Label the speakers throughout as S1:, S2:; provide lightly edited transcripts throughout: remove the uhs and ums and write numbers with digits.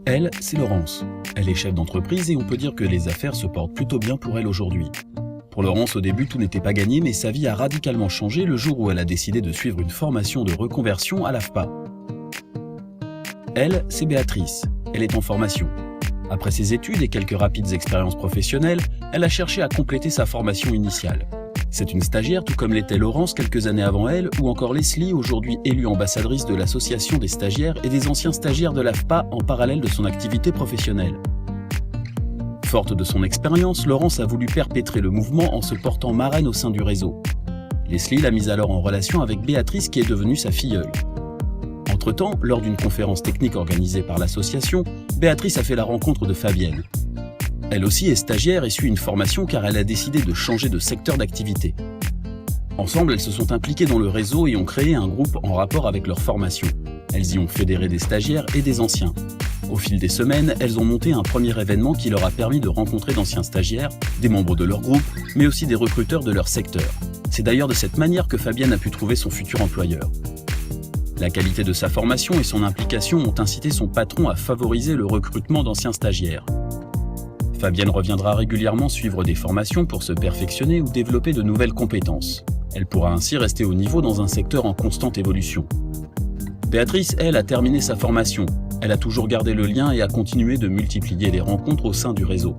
S1: Elle, c'est Laurence. Elle est chef d'entreprise et on peut dire que les affaires se portent plutôt bien pour elle aujourd'hui. Pour Laurence, au début, tout n'était pas gagné, mais sa vie a radicalement changé le jour où elle a décidé de suivre une formation de reconversion à l'AFPA. Elle, c'est Béatrice. Elle est en formation. Après ses études et quelques rapides expériences professionnelles, elle a cherché à compléter sa formation initiale. C'est une stagiaire tout comme l'était Laurence quelques années avant elle, ou encore Leslie, aujourd'hui élue ambassadrice de l'association des stagiaires et des anciens stagiaires de l'AFPA en parallèle de son activité professionnelle. Forte de son expérience, Laurence a voulu perpétrer le mouvement en se portant marraine au sein du réseau. Leslie l'a mise alors en relation avec Béatrice qui est devenue sa filleule. Entre-temps, lors d'une conférence technique organisée par l'association, Béatrice a fait la rencontre de Fabienne. Elle aussi est stagiaire et suit une formation car elle a décidé de changer de secteur d'activité. Ensemble, elles se sont impliquées dans le réseau et ont créé un groupe en rapport avec leur formation. Elles y ont fédéré des stagiaires et des anciens. Au fil des semaines, elles ont monté un premier événement qui leur a permis de rencontrer d'anciens stagiaires, des membres de leur groupe, mais aussi des recruteurs de leur secteur. C'est d'ailleurs de cette manière que Fabienne a pu trouver son futur employeur. La qualité de sa formation et son implication ont incité son patron à favoriser le recrutement d'anciens stagiaires. Fabienne reviendra régulièrement suivre des formations pour se perfectionner ou développer de nouvelles compétences. Elle pourra ainsi rester au niveau dans un secteur en constante évolution. Béatrice, elle, a terminé sa formation. Elle a toujours gardé le lien et a continué de multiplier les rencontres au sein du réseau.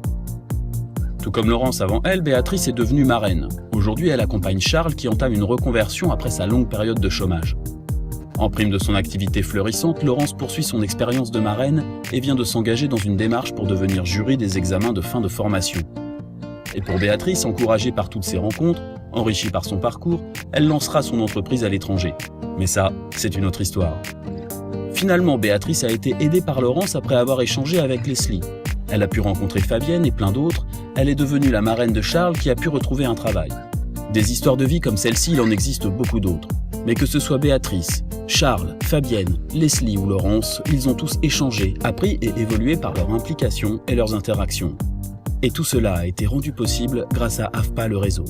S1: Tout comme Laurence avant elle, Béatrice est devenue marraine. Aujourd'hui, elle accompagne Charles qui entame une reconversion après sa longue période de chômage. En prime de son activité fleurissante, Laurence poursuit son expérience de marraine et vient de s'engager dans une démarche pour devenir jury des examens de fin de formation. Et pour Béatrice, encouragée par toutes ces rencontres, enrichie par son parcours, elle lancera son entreprise à l'étranger. Mais ça, c'est une autre histoire. Finalement, Béatrice a été aidée par Laurence après avoir échangé avec Leslie. Elle a pu rencontrer Fabienne et plein d'autres. Elle est devenue la marraine de Charles qui a pu retrouver un travail. Des histoires de vie comme celle-ci, il en existe beaucoup d'autres. Mais que ce soit Béatrice, Charles, Fabienne, Leslie ou Laurence, ils ont tous échangé, appris et évolué par leur implication et leurs interactions. Et tout cela a été rendu possible grâce à AFPA le réseau.